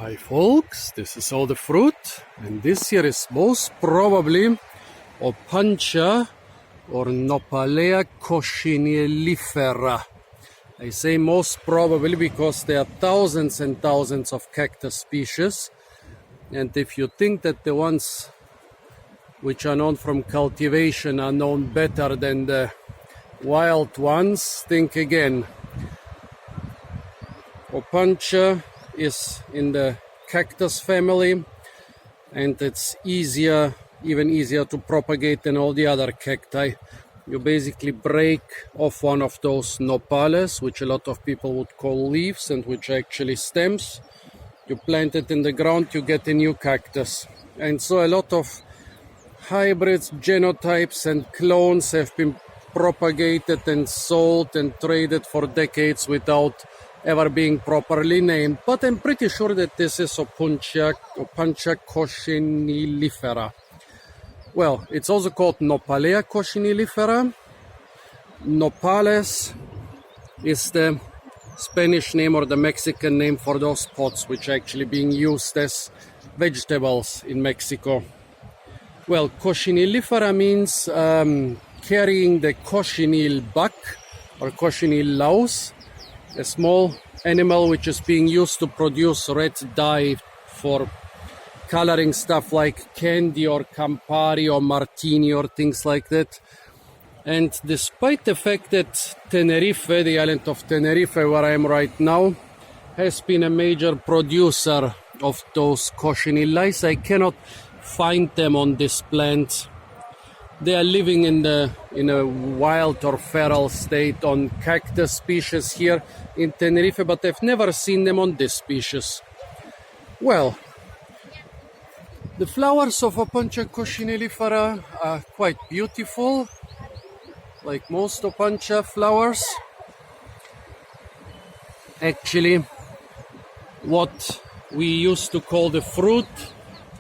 Hi folks, this is all the fruit, and this here is most probably Opuntia or Nopalea cochennilifera. I say most probably because there are thousands and thousands of cactus species, and if you think that the ones which are known from cultivation are known better than the wild ones, think again. Opuntia is in the cactus family, and it's even easier to propagate than all the other cacti. You basically break off one of those nopales, which a lot of people would call leaves and which are actually stems. You plant it in the ground, you get a new cactus. And so a lot of hybrids, genotypes and clones have been propagated and sold and traded for decades without ever being properly named, but I'm pretty sure that this is Opuntia cochennilifera. Well, it's also called Nopalea cochennilifera. Nopales is the Spanish name or the Mexican name for those pods which are actually being used as vegetables in Mexico. Well, cochennilifera means carrying the cochineal bug or cochineal louse, a small animal which is being used to produce red dye for coloring stuff like candy or Campari or martini or things like that. And despite the fact that Tenerife, the island of Tenerife where I am right now, has been a major producer of those cochineal lice, I cannot find them on this plant. They are living in a wild or feral state on cactus species here in Tenerife, but I've never seen them on this species. Well, the flowers of Opuntia cochennilifera are quite beautiful, like most Opuntia flowers. Actually, what we used to call the fruit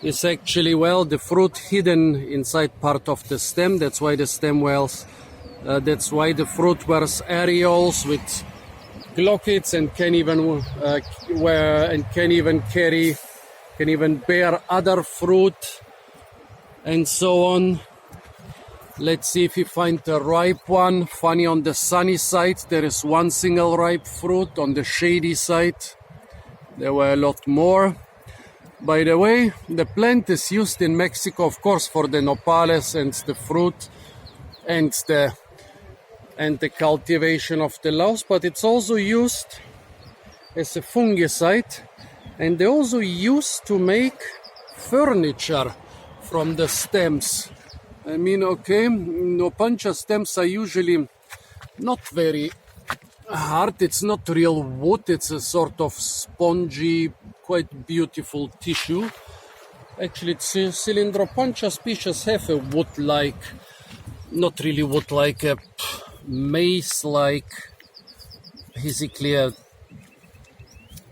is actually, well, the fruit hidden inside part of the stem. That's why the stem that's why the fruit wears areoles with glochids and can even bear other fruit and so on. Let's see if we find a ripe one. Funny, on the sunny side there is one single ripe fruit. On the shady side there were a lot more. By the way, the plant is used in Mexico, of course, for the nopales and the fruit and the cultivation of the louse, but it's also used as a fungicide, and they also used to make furniture from the stems. I mean, okay, Opuntia stems are usually not very hard. It's not real wood. It's a sort of spongy, quite beautiful tissue. Actually, Cylindropuntia species have a wood-like, not really wood-like, a mace-like, basically a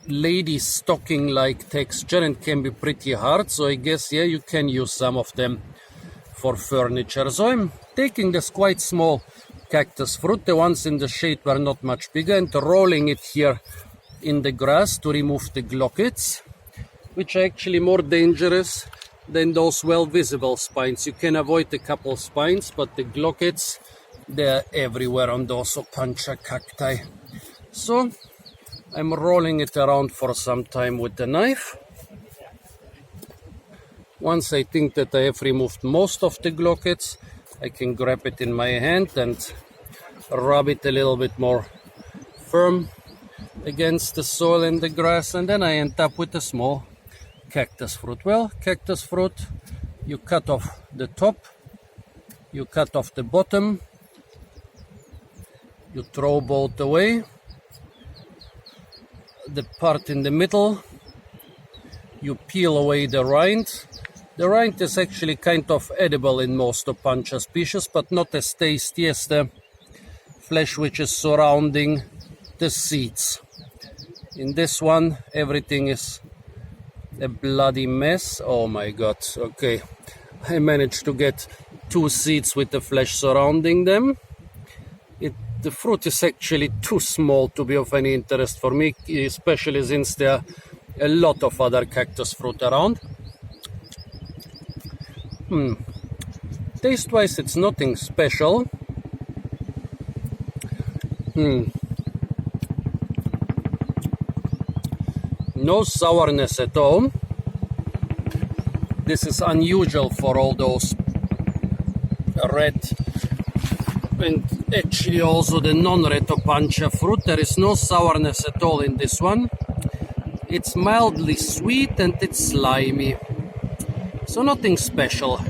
lady stocking-like texture, and can be pretty hard. So I guess, yeah, you can use some of them for furniture. So I'm taking this quite small cactus fruit, the ones in the shade were not much bigger, and rolling it here in the grass to remove the glochids, which are actually more dangerous than those well visible spines. You can avoid a couple spines, but the glochids, they're everywhere on those Opuntia cacti. So I'm rolling it around for some time with the knife. Once I think that I have removed most of the glochids, I can grab it in my hand and rub it a little bit more firm against the soil and the grass, and then I end up with a small cactus fruit. Well, cactus fruit, you cut off the top, you cut off the bottom, you throw both away. The part in the middle, you peel away the rind. The rind is actually kind of edible in most Opuntia species, but not as tasty as the flesh which is surrounding the seeds. In this one, everything is a bloody mess. Oh my god, okay. I managed to get 2 seeds with the flesh surrounding them. The fruit is actually too small to be of any interest for me, especially since they are a lot of other cactus fruit around. Taste-wise, it's nothing special. No sourness at all. This is unusual for all those red and actually also the non-red Opuntia fruit. There is no sourness at all in this one. It's mildly sweet and it's slimy. So nothing special.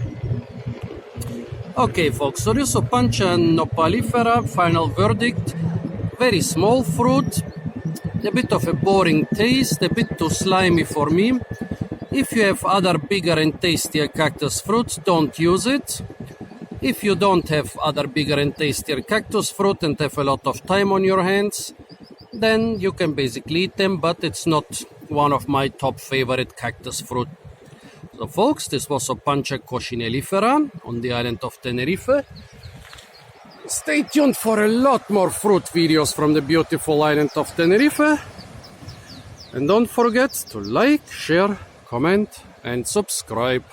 Okay folks, so this Opuntia nopalifera, final verdict. Very small fruit, a bit of a boring taste, a bit too slimy for me. If you have other bigger and tastier cactus fruits, don't use it. If you don't have other bigger and tastier cactus fruit and have a lot of time on your hands, then you can basically eat them, but it's not one of my top favorite cactus fruit. So folks, this was Opuntia cochennilifera on the island of Tenerife. Stay tuned for a lot more fruit videos from the beautiful island of Tenerife. And don't forget to like, share, comment and subscribe.